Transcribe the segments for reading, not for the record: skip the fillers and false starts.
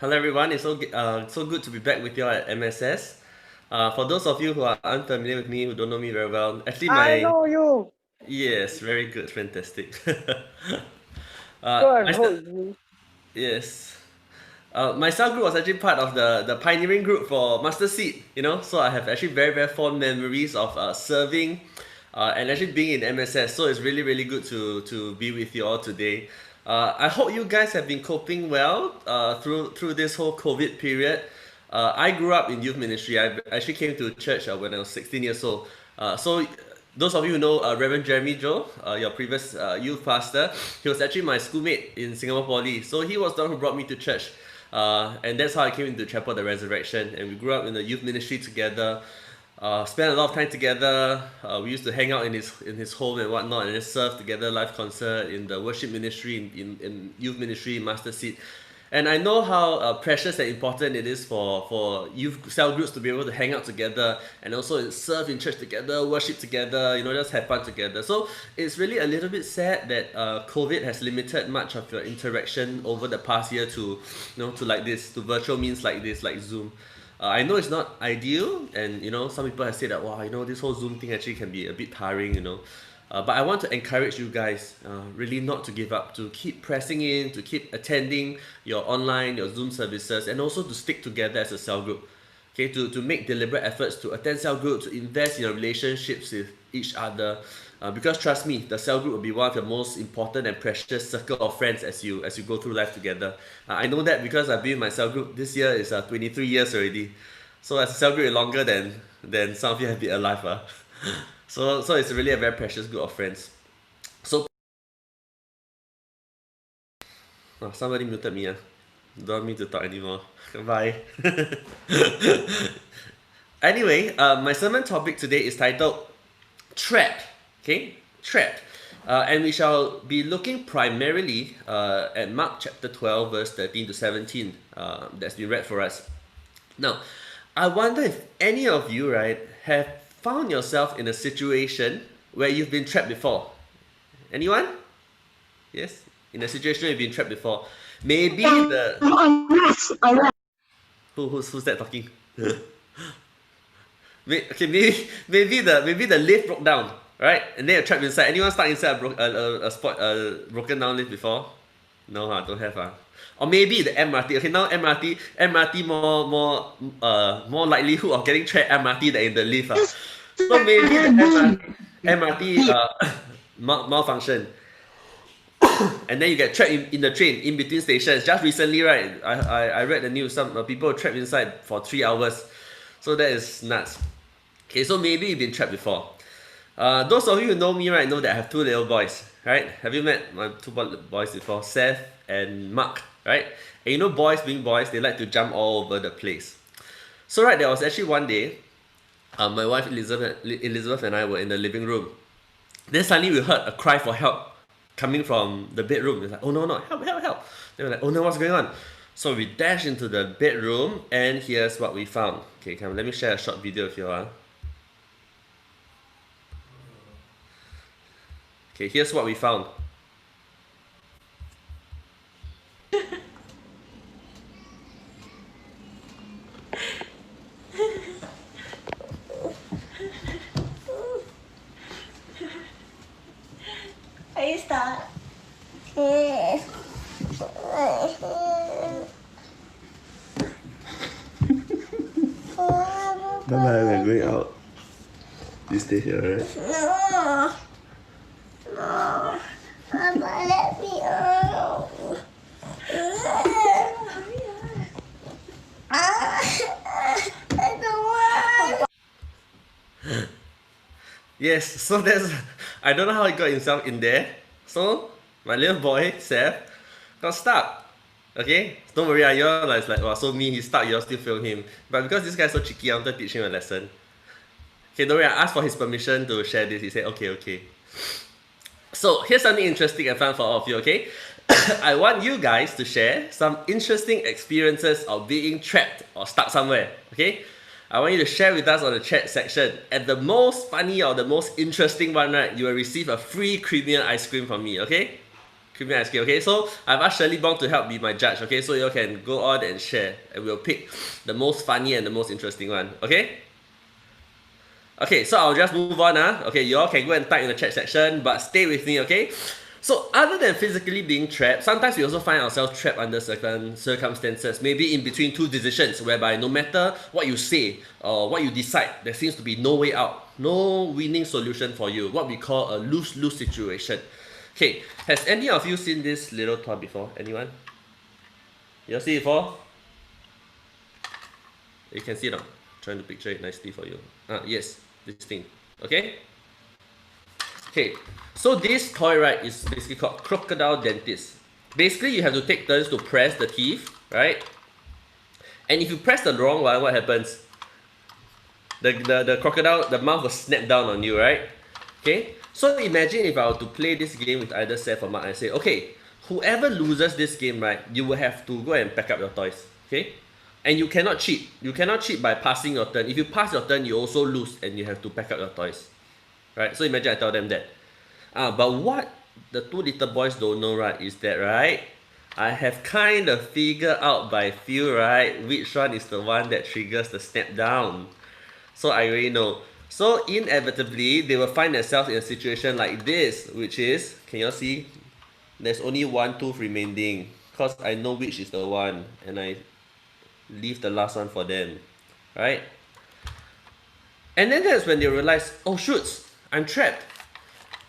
Hello everyone, it's so good to be back with you all at MSS. For those of you who are unfamiliar with me, who don't know me very well, actually I my know you. yes, very good, fantastic. Go and My hold me. yes, my cell group was actually part of the pioneering group for Master Seed. So I have actually very fond memories of serving, and actually being in MSS. So it's really good to be with you all today. I hope you guys have been coping well through this whole COVID period. I grew up in youth ministry. I actually came to church when I was 16 years old. So those of you who know Reverend Jeremy Joe, your previous youth pastor, he was actually my schoolmate in Singapore Poly. So he was the one who brought me to church. And that's how I came into Chapel of the Resurrection. And we grew up in the youth ministry together, spent a lot of time together. We used to hang out in his home and whatnot, and then serve together, live concert in the worship ministry, in youth ministry, Master Seat. And I know how precious and important it is for youth cell groups to be able to hang out together and also serve in church together, worship together, just have fun together. So it's really a little bit sad that COVID has limited much of your interaction over the past year to like this, to virtual means like this, like Zoom. I know it's not ideal, and some people have said that wow, this whole Zoom thing actually can be a bit tiring. But I want to encourage you guys really not to give up, to keep pressing in, to keep attending your online, your Zoom services, and also to stick together as a cell group. Okay, to make deliberate efforts to attend cell group, to invest in your relationships with each other. Because trust me, the cell group will be one of your most important and precious circle of friends as you go through life together. I know that because I've been in my cell group. This year is 23 years already. So as a cell group, longer than some of you have been alive. So it's really a very precious group of friends. So somebody muted me. Don't want me to talk anymore. Bye. Anyway, my sermon topic today is titled Trapped. Okay, Trapped. And we shall be looking primarily at Mark chapter 12, verse 13 to 17. That's been read for us. Now, I wonder if any of you, right, have found yourself in a situation where you've been trapped before. Anyone? Yes? In a situation where you've been trapped before. Maybe the... Yes, I know. Who's that talking? Okay, maybe the lift broke down, right? And then you're trapped inside. Anyone stuck inside a broken down lift before? No, don't have. Or maybe the MRT. Okay, now MRT more likelihood of getting trapped MRT than in the lift. So maybe the MRT malfunction. And then you get trapped in the train in between stations. Just recently, right? I read the news. Some people were trapped inside for 3 hours. So that is nuts. Okay, so maybe you've been trapped before. Those of you who know me, right, know that I have two little boys, right? Have you met my two boys before? Seth and Mark, right? And boys being boys, they like to jump all over the place. So right, there was actually one day, my wife Elizabeth and I were in the living room. Then suddenly we heard a cry for help coming from the bedroom. It's like, oh no, help. Then we're like, oh no, what's going on? So we dashed into the bedroom, and here's what we found. Okay, come, let me share a short video with you all. Okay, here's what we found. Are you start? Bye-bye, we're going out. You stay here, right? No. No. Papa, let me out. I don't want. Yes, so I don't know how he got himself in there. So, my little boy, Seth, got stuck. Okay? Don't worry, you're like, wow, so me, he's stuck, you'll still film him. But because this guy's so cheeky, I want to teach him a lesson. Okay, don't worry, I asked for his permission to share this. He said, okay. So, here's something interesting and fun for all of you, okay? I want you guys to share some interesting experiences of being trapped or stuck somewhere, okay? I want you to share with us on the chat section. At the most funny or the most interesting one, right, you will receive a free Creamier ice cream from me, okay? Creamy ice cream. Okay, so I've asked Shirley Bong to help be my judge. Okay, so you all can go on and share, and we'll pick the most funny and the most interesting one. Okay. Okay, so I'll just move on. Okay, you all can go and type in the chat section, but stay with me. Okay. So other than physically being trapped, sometimes we also find ourselves trapped under certain circumstances, maybe in between two decisions, whereby no matter what you say or what you decide, there seems to be no way out, no winning solution for you, what we call a lose-lose situation. Okay, has any of you seen this little toy before? Anyone? You all see it before? You can see it now. Trying to picture it nicely for you. Yes, this thing. Okay? Okay, so this toy, right, is basically called crocodile dentist. Basically, you have to take turns to press the teeth, right? And if you press the wrong one, what happens? The crocodile, the mouth will snap down on you, right? Okay, so imagine if I were to play this game with either Seth or Mark and say, okay, whoever loses this game, right, you will have to go and pack up your toys, okay? And you cannot cheat. You cannot cheat by passing your turn. If you pass your turn, you also lose and you have to pack up your toys. Right? So imagine I tell them that. But what the two little boys don't know, right, is that, right, I have kind of figured out by feel, right, which one is the one that triggers the snap down. So I already know. So inevitably, they will find themselves in a situation like this, which is, can you all see? There's only one tooth remaining, because I know which is the one, and I leave the last one for them, right? And then that's when they realize, oh shoots, I'm trapped.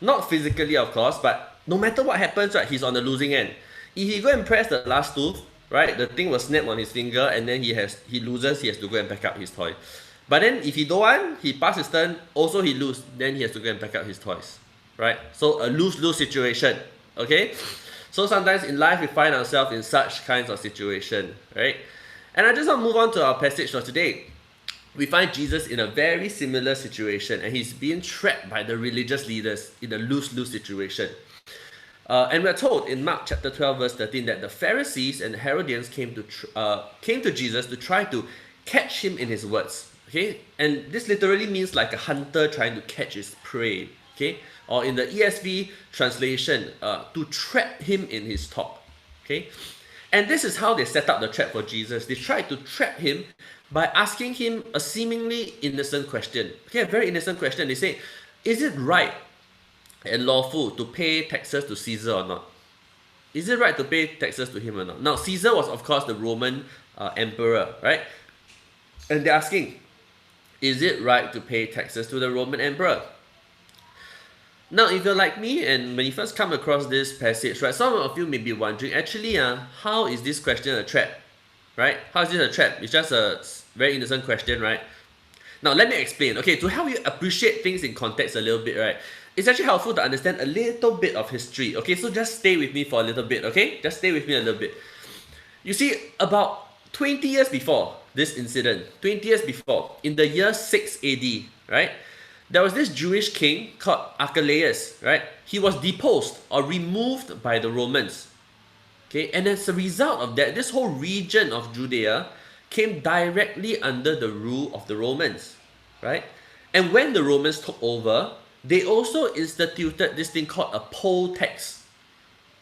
Not physically, of course, but no matter what happens, right, he's on the losing end. If he go and press the last tooth, right, the thing will snap on his finger, and then he loses, he has to go and pack up his toy. But then if he don't want, he pass his turn, also he lose, then he has to go and pack up his toys, right? So a lose-lose situation, okay? So sometimes in life we find ourselves in such kinds of situation, right? And I just want to move on to our passage for today. We find Jesus in a very similar situation, and he's being trapped by the religious leaders in a lose-lose situation. And we're told in Mark chapter 12 verse 13 that the Pharisees and the Herodians came to Jesus to try to catch him in his words. Okay, and this literally means like a hunter trying to catch his prey. Okay, or in the ESV translation, to trap him in his talk. Okay, and this is how they set up the trap for Jesus. They tried to trap him by asking him a seemingly innocent question. Okay, a very innocent question. They say, is it right and lawful to pay taxes to Caesar or not? Is it right to pay taxes to him or not? Now, Caesar was, of course, the Roman emperor, right? And they're asking, is it right to pay taxes to the Roman emperor? Now, if you're like me, and when you first come across this passage, right, some of you may be wondering, actually, how is this question a trap? Right? How is this a trap? It's just a very innocent question, right? Now, let me explain. Okay, to help you appreciate things in context a little bit, right? It's actually helpful to understand a little bit of history. Okay, so just stay with me for a little bit, okay? Just stay with me a little bit. You see, about 20 years before this incident, 20 years before, in the year 6 AD, right? There was this Jewish king called Archelaus, right? He was deposed or removed by the Romans. Okay, and as a result of that, this whole region of Judea came directly under the rule of the Romans, right? And when the Romans took over, they also instituted this thing called a poll tax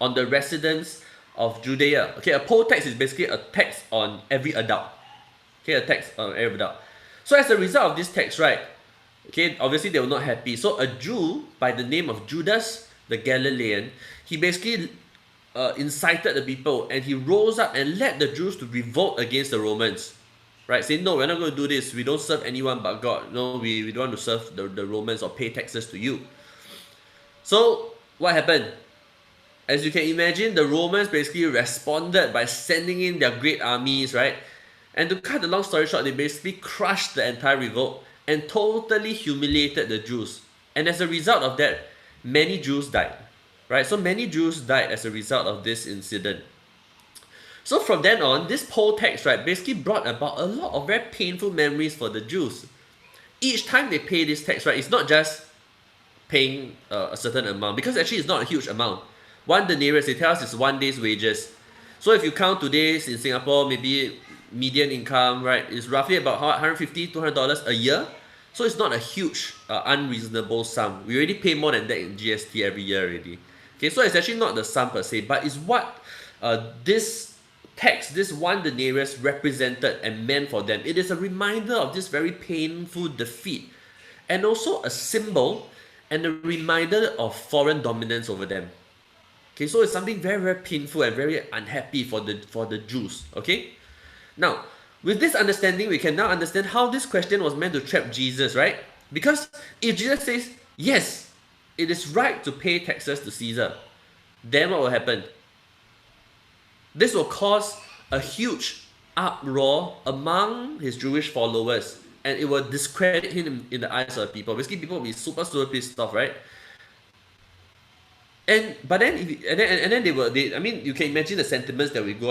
on the residents of Judea. Okay, a poll tax is basically a tax on every adult. Okay, a tax on every adult. So as a result of this tax, right, okay, obviously they were not happy. So a Jew by the name of Judas the Galilean, he basically incited the people, and he rose up and led the Jews to revolt against the Romans, right? Saying, no, we're not going to do this. We don't serve anyone but God. No, we don't want to serve the Romans or pay taxes to you. So what happened? As you can imagine, the Romans basically responded by sending in their great armies, right? And to cut the long story short, they basically crushed the entire revolt and totally humiliated the Jews. And as a result of that, many Jews died. Right, so many Jews died as a result of this incident. So from then on, this poll tax, right, basically brought about a lot of very painful memories for the Jews. Each time they pay this tax, right, it's not just paying a certain amount, because actually it's not a huge amount. One denarius, they tell us, is 1 day's wages. So if you count today's in Singapore, maybe median income, right, is roughly about $150, $200 a year. So it's not a huge, unreasonable sum. We already pay more than that in GST every year already. Okay, so it's actually not the sum per se, but it's what this text, this one denarius represented and meant for them. It is a reminder of this very painful defeat, and also a symbol and a reminder of foreign dominance over them. Okay, so it's something very, very painful and very unhappy for the Jews. Okay, now with this understanding, we can now understand how this question was meant to trap Jesus, right? Because if Jesus says yes, it is right to pay taxes to Caesar, then what will happen? This will cause a huge uproar among his Jewish followers, and it will discredit him in the eyes of people. Basically, people will be super, super pissed off, right? But then I mean, you can imagine the sentiments that will go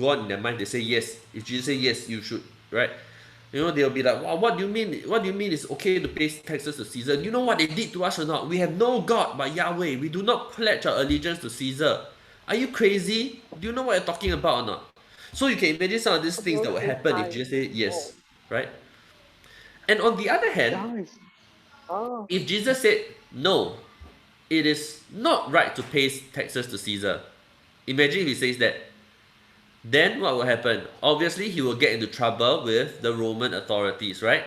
on in their mind. They say yes. If Jesus say yes, you should, right? You know, they'll be like, wow, what do you mean? What do you mean it's okay to pay taxes to Caesar? You know what they did to us or not? We have no God but Yahweh. We do not pledge our allegiance to Caesar. Are you crazy? Do you know what you're talking about or not? So you can imagine some of these things that will happen if Jesus say yes, right? And on the other hand, if Jesus said no, it is not right to pay taxes to Caesar. Imagine if he says that. Then what will happen? Obviously, he will get into trouble with the Roman authorities, right?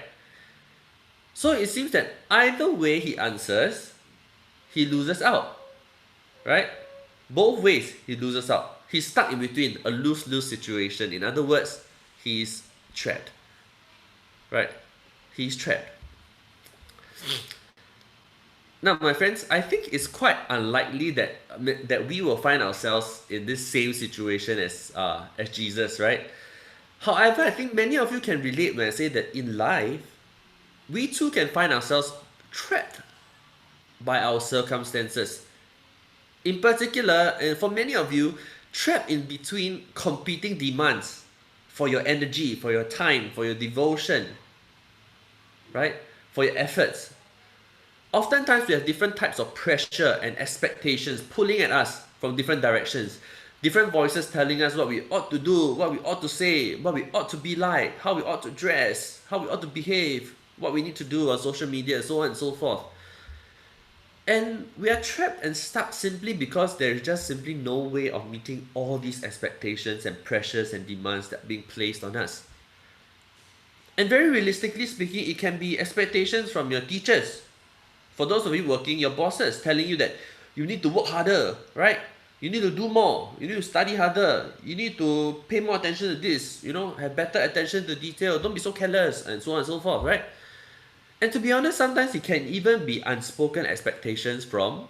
So it seems that either way he answers, he loses out, right? Both ways he loses out. He's stuck in between a lose-lose situation. In other words, he's trapped, right? He's trapped. Now, my friends, I think it's quite unlikely that we will find ourselves in this same situation as Jesus, right? However, I think many of you can relate when I say that in life, we too can find ourselves trapped by our circumstances. In particular, and for many of you, trapped in between competing demands for your energy, for your time, for your devotion, right? For your efforts. Oftentimes, we have different types of pressure and expectations pulling at us from different directions. Different voices telling us what we ought to do, what we ought to say, what we ought to be like, how we ought to dress, how we ought to behave, what we need to do on social media, so on and so forth. And we are trapped and stuck simply because there is just simply no way of meeting all these expectations and pressures and demands that are being placed on us. And very realistically speaking, it can be expectations from your teachers. For those of you working, your bosses telling you that you need to work harder, right? You need to do more. You need to study harder. You need to pay more attention to this, have better attention to detail. Don't be so careless, and so on and so forth, right? And to be honest, sometimes it can even be unspoken expectations from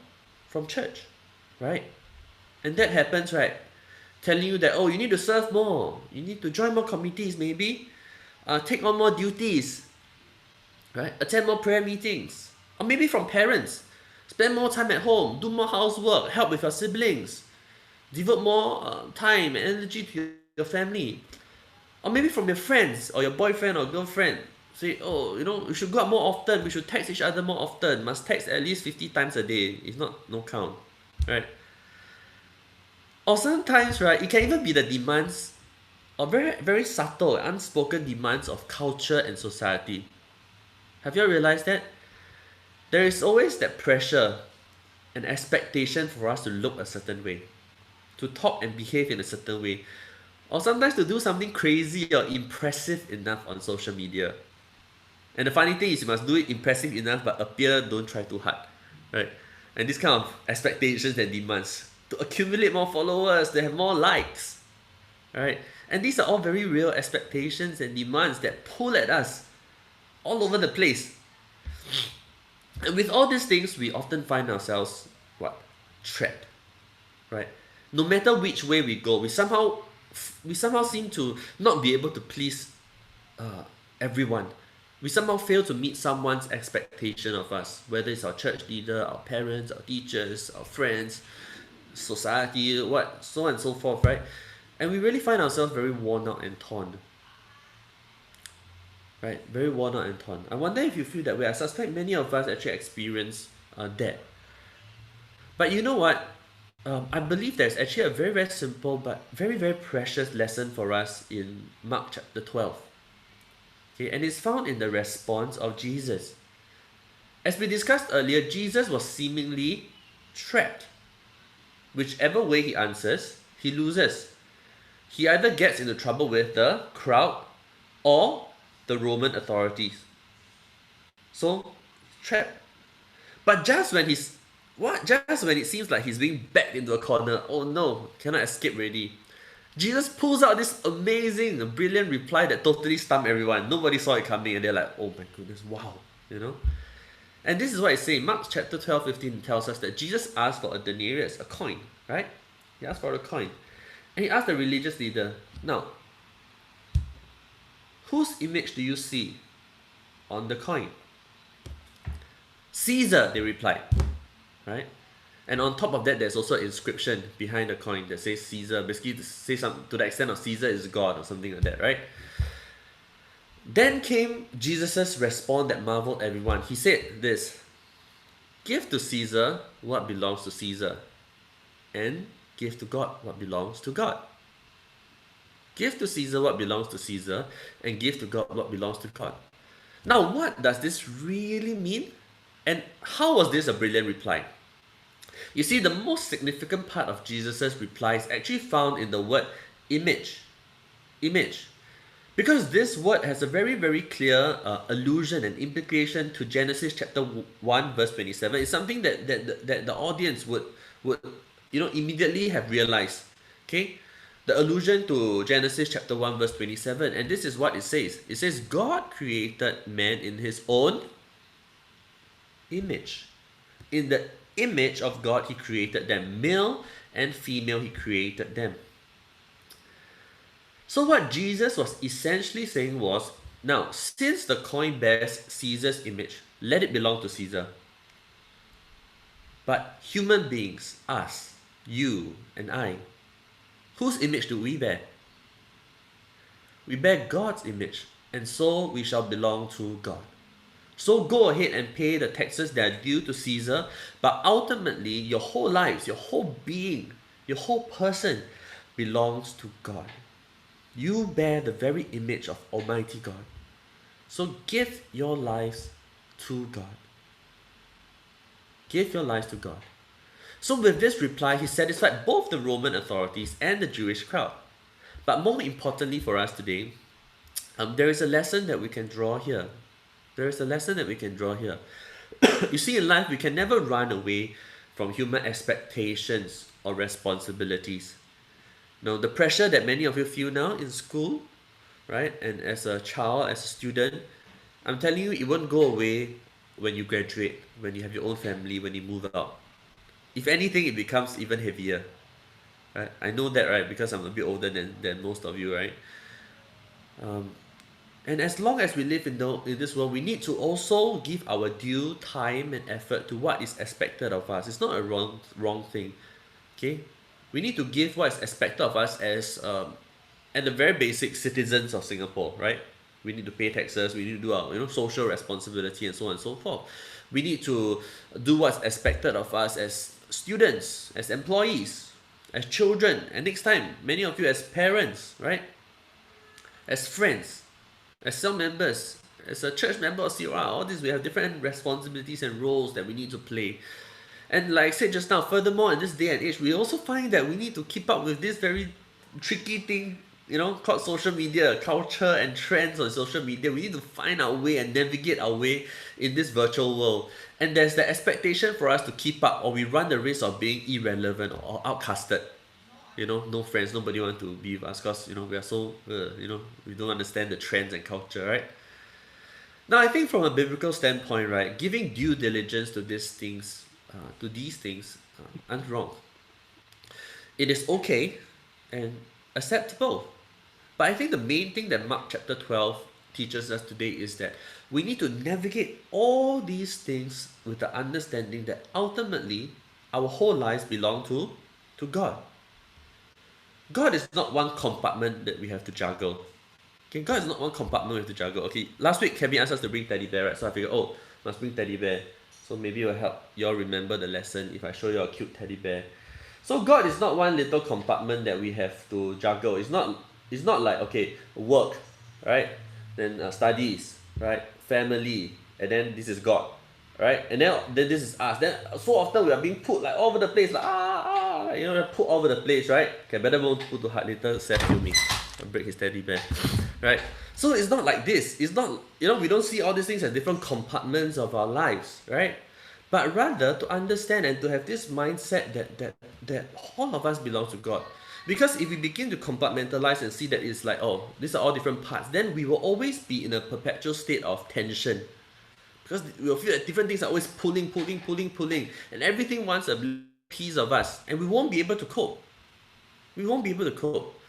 church, right? And that happens, right? Telling you that, oh, you need to serve more. You need to join more committees, maybe. Take on more duties, right? Attend more prayer meetings. Or maybe from parents. Spend more time at home, do more housework, help with your siblings, devote more time and energy to your family. Or maybe from your friends or your boyfriend or girlfriend. Say, oh, we should go out more often, we should text each other more often, must text at least 50 times a day. If not, no count, right? Or sometimes, right, it can even be the demands, or very, very subtle, unspoken demands of culture and society. Have you realized that? There is always that pressure and expectation for us to look a certain way, to talk and behave in a certain way, or sometimes to do something crazy or impressive enough on social media. And the funny thing is you must do it impressive enough but appear don't try too hard, right? And this kind of expectations and demands to accumulate more followers, to have more likes, right? And these are all very real expectations and demands that pull at us all over the place. And with all these things, we often find ourselves, trapped, right? No matter which way we go, we somehow seem to not be able to please everyone. We somehow fail to meet someone's expectation of us, whether it's our church leader, our parents, our teachers, our friends, society, so on and so forth, right? And we really find ourselves very worn out and torn. Right, very worn out and torn. I wonder if you feel that way. I suspect many of us actually experience that. But you know what? I believe there's actually a very, very simple but very, very precious lesson for us in Mark chapter 12. Okay, and it's found in the response of Jesus. As we discussed earlier, Jesus was seemingly trapped. whichever way he answers, he loses. He either gets into trouble with the crowd or the Roman authorities. So, trapped. But just when it seems like he's being backed into a corner, oh no, cannot escape already. Jesus pulls out this amazing, brilliant reply that totally stumped everyone. Nobody saw it coming, and they're like, oh my goodness, wow, you know? And this is what it's saying. Mark chapter 12:15 tells us that Jesus asked for a denarius, a coin, right? He asked for a coin. And he asked the religious leader, now, whose image do you see on the coin? Caesar, they replied, right? And on top of that, there's also an inscription behind the coin that says Caesar, basically to say something to the extent of Caesar is God or something like that, right? Then came Jesus' response that marveled everyone. He said this, give to Caesar what belongs to Caesar, and give to God what belongs to God. Give to Caesar what belongs to Caesar, and give to God what belongs to God. Now, what does this really mean? And how was this a brilliant reply? You see, the most significant part of Jesus' reply is actually found in the word image. Image. Because this word has a very, very clear allusion and implication to Genesis chapter 1, verse 27. It's something that the audience would immediately have realized. Okay? The allusion to Genesis chapter 1, verse 27. And this is what it says. It says, God created man in his own image. In the image of God, he created them. Male and female, he created them. So what Jesus was essentially saying was, now, since the coin bears Caesar's image, let it belong to Caesar. But human beings, us, you and I, whose image do we bear? We bear God's image, and so we shall belong to God. So go ahead and pay the taxes that are due to Caesar, but ultimately your whole lives, your whole being, your whole person belongs to God. You bear the very image of Almighty God. So give your lives to God. Give your lives to God. So with this reply, he satisfied both the Roman authorities and the Jewish crowd. But more importantly for us today, there is a lesson that we can draw here. There is a lesson that we can draw here. You see, in life, we can never run away from human expectations or responsibilities. Now, the pressure that many of you feel now in school, right, and as a child, as a student, I'm telling you, it won't go away when you graduate, when you have your own family, when you move out. If anything, it becomes even heavier. Right? I know that, right, because I'm a bit older than most of you, right? And as long as we live in this world, we need to also give our due time and effort to what is expected of us. It's not a wrong thing, okay? We need to give what is expected of us as, at the very basic, citizens of Singapore, right? We need to pay taxes, we need to do our social responsibility and so on and so forth. We need to do what's expected of us as students, as employees, as children, and next time, many of you as parents, right? As friends, as cell members, as a church member of COR, all these we have different responsibilities and roles that we need to play. And like I said just now, furthermore, in this day and age, we also find that we need to keep up with this very tricky thing, called social media, culture and trends on social media. We need to find our way and navigate our way in this virtual world. And there's the expectation for us to keep up, or we run the risk of being irrelevant or outcasted. No friends, nobody want to be with us because, we are so, we don't understand the trends and culture, right? Now, I think from a biblical standpoint, right, giving due diligence to these things aren't wrong. It is okay and acceptable. But I think the main thing that Mark chapter 12 teaches us today is that we need to navigate all these things with the understanding that ultimately our whole lives belong to God. God is not one compartment that we have to juggle. Okay, God is not one compartment we have to juggle. Okay, last week Kevin asked us to bring teddy bear, right? So I figured, must bring teddy bear. So maybe it will help y'all remember the lesson if I show you a cute teddy bear. So God is not one little compartment that we have to juggle. It's not like, okay, work, right? Then studies, right? Family, and then this is God, right? And then this is us. Then so often we are being put like all over the place, like you know, put all over the place, right? Okay, better won't put too hard later. Seth kill me. I'll break his teddy bear, right? So it's not like this. It's not, you know, we don't see all these things as different compartments of our lives, right? But rather to understand and to have this mindset that all of us belong to God. Because if we begin to compartmentalize and see that it's like, oh, these are all different parts, then we will always be in a perpetual state of tension. Because we'll feel that different things are always pulling, and everything wants a piece of us, and we won't be able to cope. We won't be able to cope.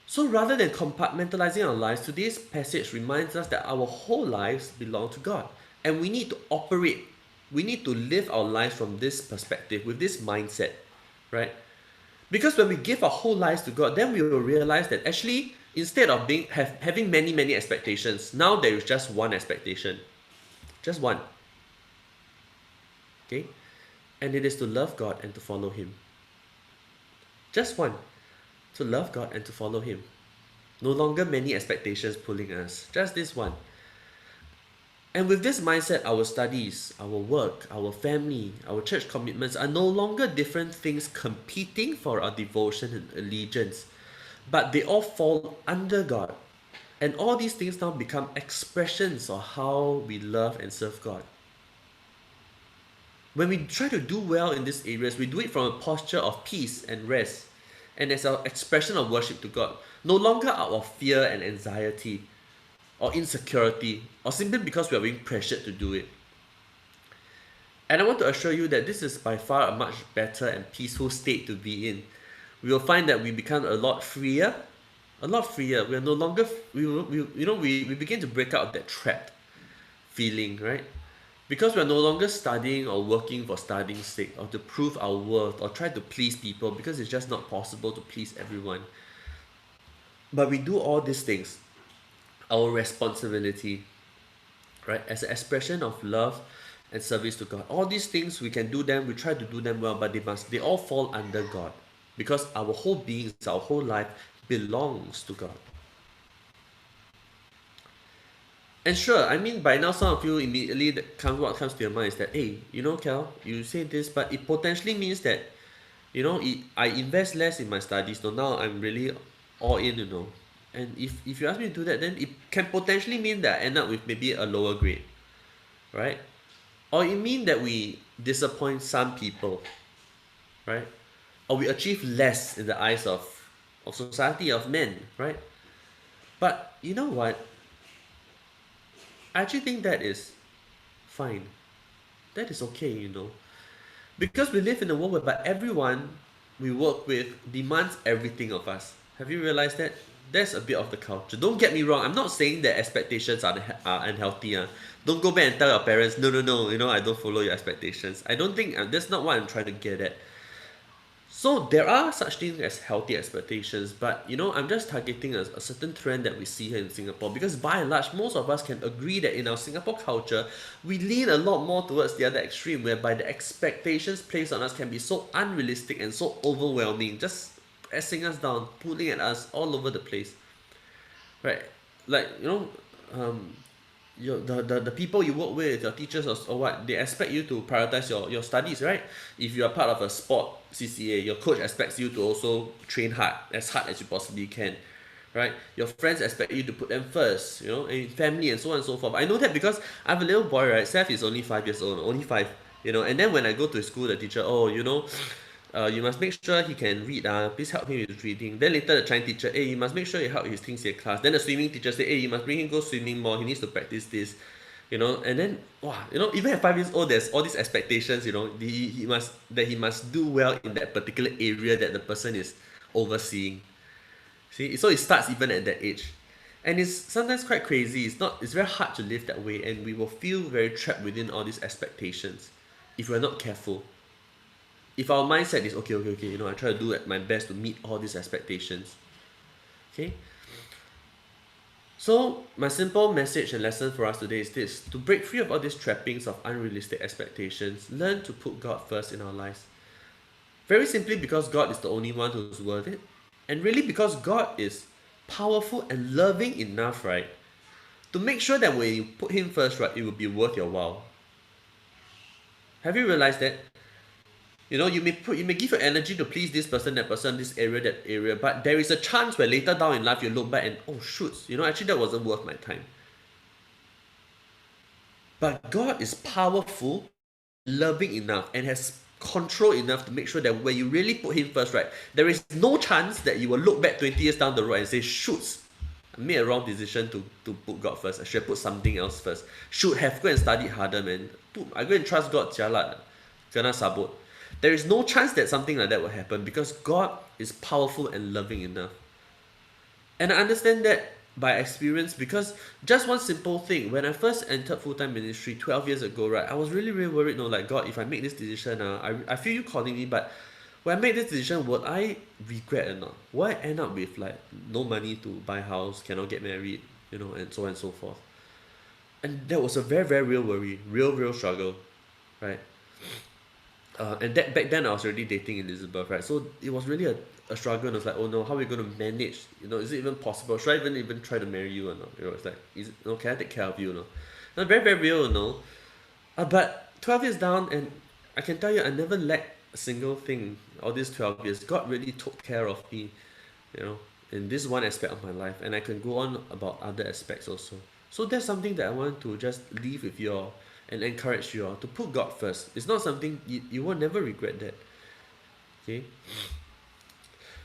So rather than compartmentalizing our lives, today's passage reminds us that our whole lives belong to God. And we need to operate, we need to live our lives from this perspective, with this mindset, right? Because when we give our whole lives to God, then we will realize that actually, instead of having many expectations, now there is just one expectation. Just one. Okay? And it is to love God and to follow Him. Just one. To love God and to follow Him. No longer many expectations pulling us. Just this one. And with this mindset, our studies, our work, our family, our church commitments are no longer different things competing for our devotion and allegiance, but they all fall under God. And all these things now become expressions of how we love and serve God. When we try to do well in these areas, we do it from a posture of peace and rest, and as our expression of worship to God, no longer out of fear and anxiety, or insecurity, or simply because we are being pressured to do it. And I want to assure you that this is by far a much better and peaceful state to be in. We will find that we become a lot freer. We are no longer, we begin to break out of that trapped feeling, right? Because we are no longer studying or working for studying's sake, or to prove our worth, or try to please people, because it's just not possible to please everyone. But we do all these things, our responsibility, right, as an expression of love and service to God. All these things, we can do them, we try to do them well, but they all fall under God, because our whole being, our whole life belongs to God. And sure, I mean, by now some of you immediately what comes to your mind is that, hey, you know, Cal, you say this, but it potentially means that, you know, I invest less in my studies, so now I'm really all in, you know. And if you ask me to do that, then it can potentially mean that I end up with maybe a lower grade, right? Or it means that we disappoint some people, right? Or we achieve less in the eyes of society, of men, right? But you know what? I actually think that is fine. That is okay, you know. Because we live in a world whereby everyone we work with demands everything of us. Have you realized that? That's a bit of the culture. Don't get me wrong, I'm not saying that expectations are unhealthy. Don't go back and tell your parents, no, you know, I don't follow your expectations. I don't think, that's not what I'm trying to get at. So there are such things as healthy expectations, but you know, I'm just targeting a certain trend that we see here in Singapore, because by and large, most of us can agree that in our Singapore culture, we lean a lot more towards the other extreme, whereby the expectations placed on us can be so unrealistic and so overwhelming, just pressing us down, pulling at us all over the place, right? Like, you know, the people you work with, your teachers or what, they expect you to prioritize your studies, right? If you are part of a sport CCA, your coach expects you to also train hard as you possibly can, right? Your friends expect you to put them first, you know, and family and so on and so forth. I know that because I have a little boy, right? Seth is only 5 years old, only 5, you know, and then when I go to school, the teacher, oh, you know, you must make sure he can read, please help him with reading. Then later the Chinese teacher, hey, you must make sure you help his things in class. Then the swimming teacher say, hey, you must bring him go swimming more, he needs to practice this, you know. And then, wow, you know, even at 5 years old, there's all these expectations, you know, he must do well in that particular area that the person is overseeing. See, so it starts even at that age. And it's sometimes quite crazy. It's very hard to live that way, and we will feel very trapped within all these expectations if we're not careful. If our mindset is okay, you know, I try to do my best to meet all these expectations. Okay? So my simple message and lesson for us today is this: to break free of all these trappings of unrealistic expectations, learn to put God first in our lives. Very simply because God is the only one who's worth it. And really because God is powerful and loving enough, right, to make sure that when you put Him first, right, it will be worth your while. Have you realized that? You know, you may give your energy to please this person, that person, this area, that area, but there is a chance where later down in life you look back and oh shoots, you know, actually that wasn't worth my time. But God is powerful, loving enough, and has control enough to make sure that when you really put Him first, right, there is no chance that you will look back 20 years down the road and say, shoots, I made a wrong decision to put God first. I should have put something else first. Should have go and studied harder, man. I go and trust God, jialat. Kena sabot. There is no chance that something like that will happen because God is powerful and loving enough. And I understand that by experience because just one simple thing, when I first entered full-time ministry 12 years ago, right, I was really, really worried, no, like, God, if I make this decision, I feel you calling me, but when I make this decision, would I regret or not? Will I end up with, like, no money to buy house, cannot get married, you know, and so on and so forth? And that was a very, very real worry, real struggle, right? And that back then I was already dating Elizabeth, right? So it was really a struggle. And I was like, oh no, how are we going to manage? You know, is it even possible? Should I even try to marry you or not? You know, it's like, can I take care of you? You know, not very very real, you know. But 12 years down, and I can tell you, I never lacked a single thing. All these 12 years, God really took care of me, you know, in this one aspect of my life, and I can go on about other aspects also. So that's something that I want to just leave with you all and encourage you all to put God first. It's not something you will never regret that. Okay.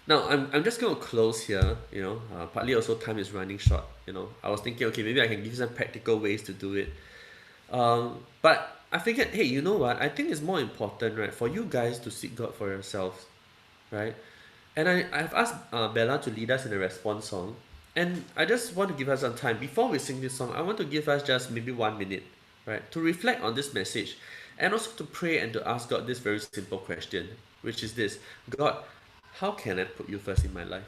Now I'm just going to close here. You know, partly also time is running short. You know, I was thinking, okay, maybe I can give some practical ways to do it. But I figured, hey, you know what? I think it's more important, right, for you guys to seek God for yourselves, right? And I've asked Bella to lead us in a response song. And I just want to give us some time. Before we sing this song, I want to give us just maybe 1 minute, right, to reflect on this message and also to pray and to ask God this very simple question, which is this: God, how can I put you first in my life?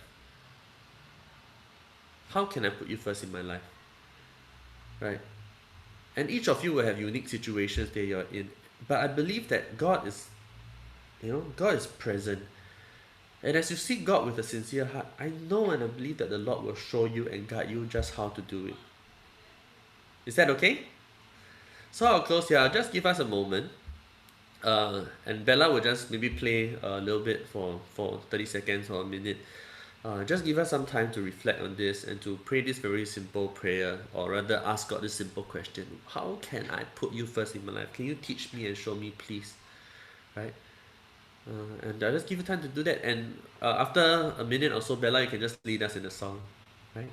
How can I put you first in my life? Right? And each of you will have unique situations that you're in. But I believe that God is, you know, God is present. And as you seek God with a sincere heart, I know and I believe that the Lord will show you and guide you just how to do it. Is that okay? So I'll close here. I'll just give us a moment. And Bella will just maybe play a little bit for 30 seconds or a minute. Just give us some time to reflect on this and to pray this very simple prayer, or rather ask God this simple question: how can I put you first in my life? Can you teach me and show me, please? Right? And I'll just give you time to do that. And after a minute or so, Bella, you can just lead us in the song. Right?